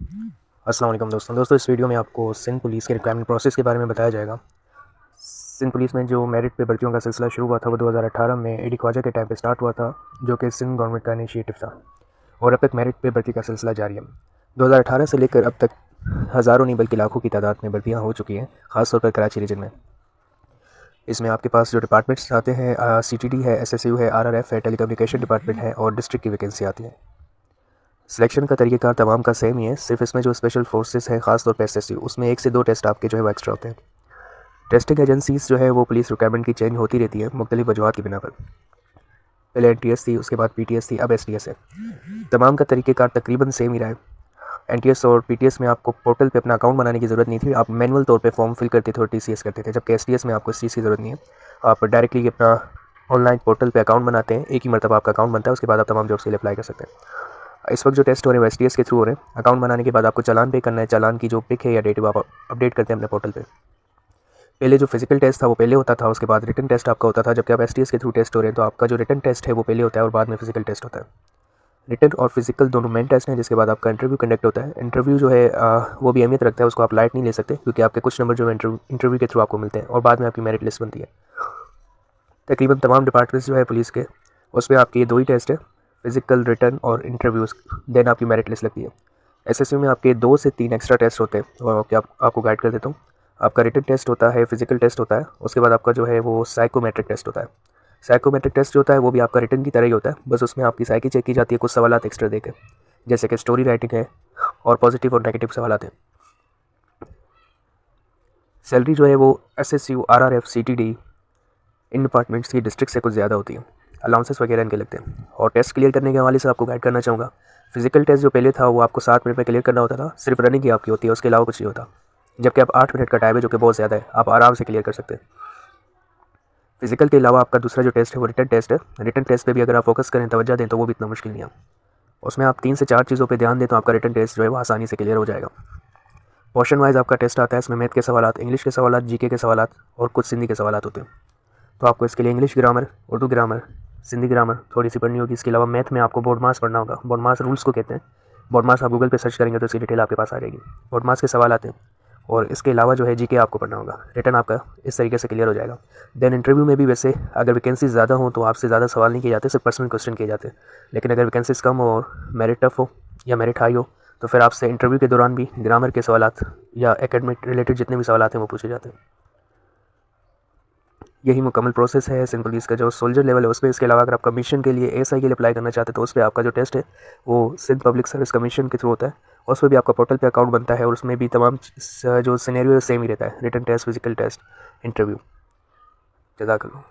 अस्सलाम वालेकुम दोस्तों इस वीडियो में आपको सिंध पुलिस के रिक्वायरमेंट प्रोसेस के बारे में बताया जाएगा। सिंध पुलिस में जो मेरिट पे भर्तियों का सिलसिला शुरू हुआ था वो 2018 में एडी ख्वाजा के टाइम पे स्टार्ट हुआ था, जो कि सिंध गवर्नमेंट का इनिशिएटिव था और अब तक मेरिट पे भर्ती का सिलसिला जारी है। 2018 से लेकर अब तक हज़ारों नहीं बल्कि लाखों की तादाद में भर्तियाँ हो चुकी हैं, ख़ासतौर पर कराची रीजन में। इसमें आपके पास जो डिपार्टमेंट्स आते हैं CTD है, SSU है, RRF है, टेलीकम्युनिकेशन डिपार्टमेंट है और डिस्ट्रिक्ट की वैकेंसी आती है। सिलेक्शन का तरीक़ेकार तमाम का सेम ही है, सिर्फ इसमें जो स्पेशल फोर्सेस हैं ख़ास तौर पे SSU, उसमें 1 से 2 टेस्ट आपके जो है वो एक्स्ट्रा होते हैं। टेस्टिंग एजेंसीज़ जो है वो पुलिस रिक्वायरमेंट की चेंज होती रहती है मुख्तलिफ वजूहत की बिना पर। पहले NTS थी, उसके बाद PTS थी, अब STS है। तमाम का तरीक़ेकार तकरीबन सेम ही रहा है। NTS और PTS में आपको पोर्टल पे अपना अकाउंट बनाने की ज़रूरत नहीं थी, आप मैनुअल तौर पे फॉर्म फिल करते थे और TCS करते थे, जबकि STS में आपको इस चीज़ की ज़रूरत नहीं है। आप डायरेक्टली अपना ऑनलाइन पोर्टल पे अकाउंट बनाते हैं, एक ही मरतबा आपका अकाउंट बनता है, उसके बाद आप तमाम जॉब्स के लिए अप्लाई कर सकते हैं। इस वक्त जो टेस्ट हो रहे हैं वो STS के थ्रू हो रहे हैं। अकाउंट बनाने के बाद आपको चालान पे करना है, चालान की जो पिक है या डेट आप अपडेट करते हैं अपने पोर्टल पे। पहले जो फिजिकल टेस्ट था वो पहले होता था, उसके बाद रिटन टेस्ट आपका होता था, जबकि आप STS के थ्रू टेस्ट हो रहे हैं तो आपका जो रिटन टेस्ट है वो पहले होता है और बाद में फिजिकल टेस्ट होता है। रिटन और फिजिकल दोनों मेन टेस्ट हैं, जिसके बाद आपका इंटरव्यू कंडक्ट होता है। इंटरव्यू जो है वो भी अहमियत रखता है, उसको आप लाइट नहीं ले सकते, क्योंकि आपके कुछ नंबर जो है इंटरव्यू के थ्रू आपको मिलते हैं और बाद में आपकी मेरिट लिस्ट बनती है। तकरीबन तमाम डिपार्टमेंट्स जो है पुलिस के, उसमें आपके ये 2 ही टेस्ट है, फिजिकल, रिटन और इंटरव्यूज़, देन आपकी मेरिट लिस्ट लगती है। SSU में आपके 2 से 3 एक्स्ट्रा टेस्ट होते हैं और आपको गाइड कर देता हूँ। आपका रिटन टेस्ट होता है, फिजिकल टेस्ट होता है, उसके बाद आपका जो है वो साइकोमेट्रिक टेस्ट होता है। साइकोमेट्रिक टेस्ट जो होता है वो भी आपका रिटन की तरह ही होता है, बस उसमें आपकी साइकी चेक की जाती है कुछ सवालात एक्स्ट्रा देकर, जैसे कि स्टोरी राइटिंग है और पॉजिटिव और नेगेटिव सवालात हैं। सैलरी जो है वो SSU, RRF, CTD इन डिपार्टमेंट्स की डिस्ट्रिक्ट से कुछ ज़्यादा होती है, अलाउंसेस वगैरह इनके लगते हैं। और टेस्ट क्लियर करने के हवाले से आपको गाइड करना चाहूँगा। फिजिकल टेस्ट जो पहले था वो आपको 7 मिनट में क्लियर करना होता था, सिर्फ रनिंग ही आपकी होती है, उसके अलावा कुछ नहीं होता। जबकि अब 8 मिनट का टाइम है, जो कि बहुत ज़्यादा है, आप आराम से क्लियर कर सकते हैं। फिजिकल के अलावा आपका दूसरा जो टेस्ट है वो रिटन टेस्ट है। रिटन टेस्ट पे भी अगर आप फोकस करें, तवज्जो दें, तो वो भी इतना मुश्किल नहीं है। उसमें आप 3 से 4 चीज़ों पे ध्यान दें तो आपका रिटन टेस्ट जो है वो आसानी से क्लियर हो जाएगा। पोर्शन वाइज आपका टेस्ट आता है, इसमें मैथ के सवालात, इंग्लिश के सवालात, GK के सवालात और कुछ सिंधी के सवालात होते हैं। तो आपको इसके लिए English grammar, Urdu grammar, Sindhi grammar थोड़ी सी पढ़नी होगी। इसके अलावा मैथ में आपको बोर्ड मास पढ़ना होगा। बोर्ड मास रूल्स को कहते हैं। बोर्ड मास आप गूगल पे सर्च करेंगे तो इसकी डिटेल आपके पास आ जाएगी। बोर्ड मास के सवाल आते हैं और इसके अलावा जो है GK आपको पढ़ना होगा। रिटर्न आपका इस तरीके से क्लियर हो जाएगा। देन इंटरव्यू में भी वैसे अगर वैकेंसी ज़्यादा हो तो आपसे ज़्यादा सवाल नहीं किए जाते, सिर्फ पर्सनल क्वेश्चन किए जाते हैं। लेकिन अगर वैकेंसीज कम हो और मेरिट टफ हो या मेरिट हाई हो तो फिर आपसे इंटरव्यू के दौरान भी ग्रामर के सवालात या एकेडमिक रिलेटेड जितने भी सवाल हैं वो पूछे जाते हैं। यही मुकम्मल प्रोसेस है सिंध पुलिस का जो सोल्जर लेवल है उसमें। इसके अलावा अगर आप कमीशन के लिए ASI के लिए अप्लाई करना चाहते हैं तो उस पर आपका जो टेस्ट है वो सिंध पब्लिक सर्विस कमीशन के थ्रू होता है। और उसमें भी आपका पोर्टल पे अकाउंट बनता है और उसमें भी तमाम जो सिनेरियो सेम ही रहता है, written test, physical test, interview. जज़ाकल्लाह।